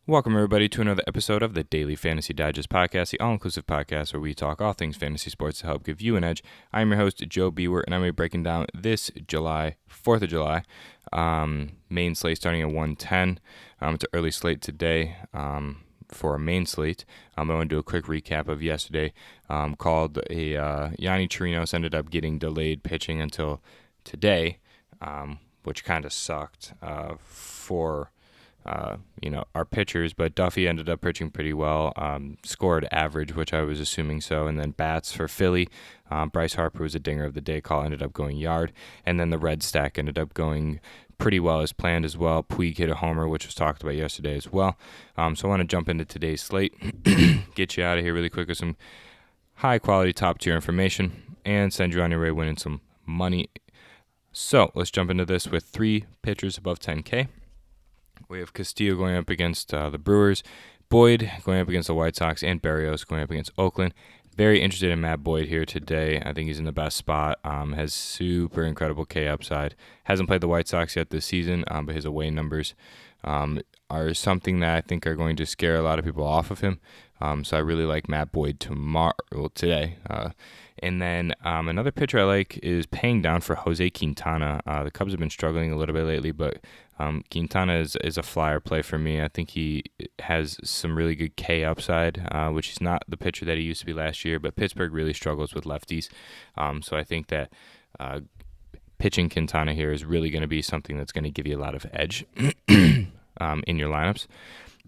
Welcome, everybody, to another episode of the Daily Fantasy Digest Podcast, the all-inclusive podcast where we talk all things fantasy sports to help give you an edge. I'm your host, Joe Bewert, and I'm going to be breaking down this 4th of July, main slate starting at 1:10. It's an early slate today for a main slate. I'm going to do a quick recap of yesterday called Yanni Chirinos ended up getting delayed pitching until today, which kind of sucked for our pitchers, but Duffy ended up pitching pretty well, scored average, which I was assuming so, and then bats for Philly. Bryce Harper was a dinger of the day call, ended up going yard, and then the red stack ended up going pretty well as planned as well. Puig hit a homer, which was talked about yesterday as well. So I want to jump into today's slate, get you out of here really quick with some high-quality, top-tier information, and send you on your way winning some money. So let's jump into this with 3 pitchers above 10K. We have Castillo going up against the Brewers, Boyd going up against the White Sox, and Berrios going up against Oakland. Very interested in Matt Boyd here today. I think he's in the best spot. Has super incredible K upside. Hasn't played the White Sox yet this season, but his away numbers are something that I think are going to scare a lot of people off of him. So I really like Matt Boyd today. And then another pitcher I like is paying down for Jose Quintana. The Cubs have been struggling a little bit lately, but Quintana is a flyer play for me. I think he has some really good K upside, which is not the pitcher that he used to be last year, but Pittsburgh really struggles with lefties. So I think that pitching Quintana here is really going to be something that's going to give you a lot of edge in your lineups.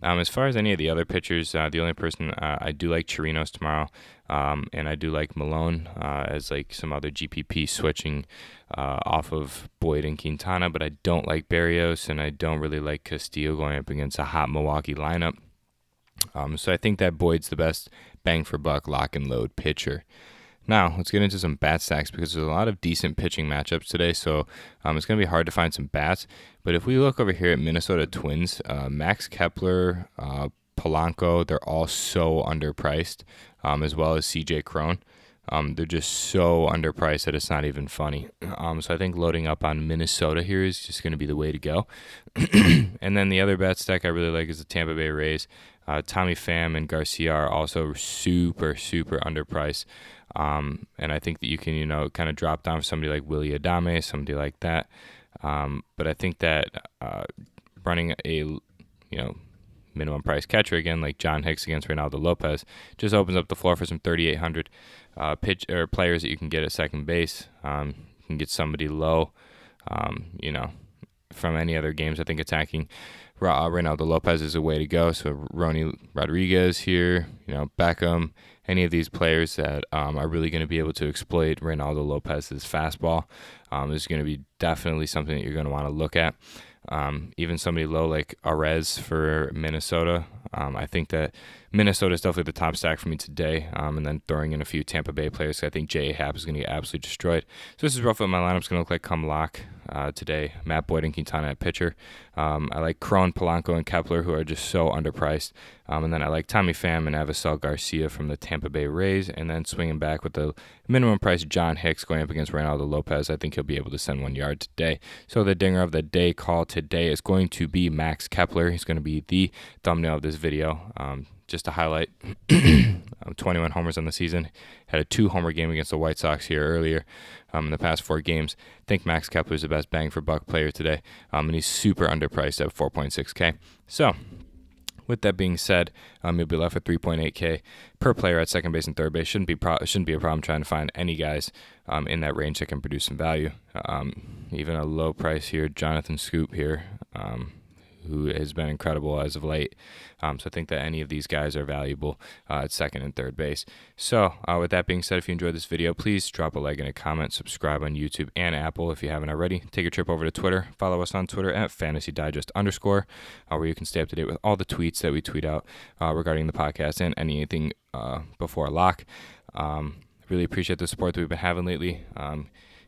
As far as any of the other pitchers, the only person I do like Chirinos tomorrow, and I do like Malone as like some other GPP switching off of Boyd and Quintana, but I don't like Berrios, and I don't really like Castillo going up against a hot Milwaukee lineup. So I think that Boyd's the best bang for buck lock and load pitcher. Now, let's get into some bat stacks because there's a lot of decent pitching matchups today, so it's going to be hard to find some bats. But if we look over here at Minnesota Twins, Max Kepler, Polanco, they're all so underpriced, as well as CJ Cron. They're just so underpriced that it's not even funny. So I think loading up on Minnesota here is just going to be the way to go. And then the other bat stack I really like is the Tampa Bay Rays. Tommy Pham and Garcia are also super, super underpriced. And I think that you can, kind of drop down for somebody like Willie Adame, somebody like that. But I think that running a, minimum price catcher again, like John Hicks against Reynaldo Lopez, just opens up the floor for some 3,800 players that you can get at second base. You can get somebody low, from any other games. I think attacking Reynaldo Lopez is a way to go. So Ronnie Rodriguez here, Beckham, any of these players that are really going to be able to exploit Reynaldo Lopez's fastball is going to be definitely something that you're going to want to look at. Even somebody low like Arez for Minnesota. I think that Minnesota is definitely the top stack for me today. And then throwing in a few Tampa Bay players. I think J.A. Happ is going to get absolutely destroyed. So this is roughly what my lineup's going to look like come lock today. Matt Boyd and Quintana at pitcher. I like Cron, Polanco, and Kepler, who are just so underpriced. And then I like Tommy Pham and Avisel Garcia from the Tampa Bay Rays. And then swinging back with the minimum price John Hicks going up against Reynaldo Lopez. I think he'll be able to send 1 yard today. So the dinger of the day call today is going to be Max Kepler. He's going to be the thumbnail of this video. Just to highlight, 21 homers on the season. Had a 2-homer game against the White Sox here earlier in the past 4 games. I think Max Kepler is the best bang for buck player today, and he's super underpriced at 4.6K. So, with that being said, you'll be left with 3.8K per player at second base and third base. Shouldn't be a problem trying to find any guys in that range that can produce some value. Even a low price here, Jonathan Scoop here, who has been incredible as of late. So I think that any of these guys are valuable at second and third base. So with that being said, if you enjoyed this video, please drop a like and a comment, subscribe on YouTube and Apple if you haven't already. Take a trip over to Twitter. Follow us on Twitter at FantasyDigest_, where you can stay up to date with all the tweets that we tweet out regarding the podcast and anything before lock. Really appreciate the support that we've been having lately.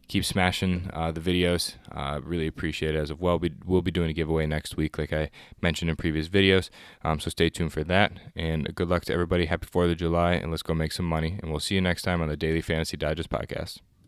Keep smashing the videos. Really appreciate it as well. We'll be doing a giveaway next week, like I mentioned in previous videos. So stay tuned for that. And good luck to everybody. Happy 4th of July, and let's go make some money. And we'll see you next time on the Daily Fantasy Digest podcast.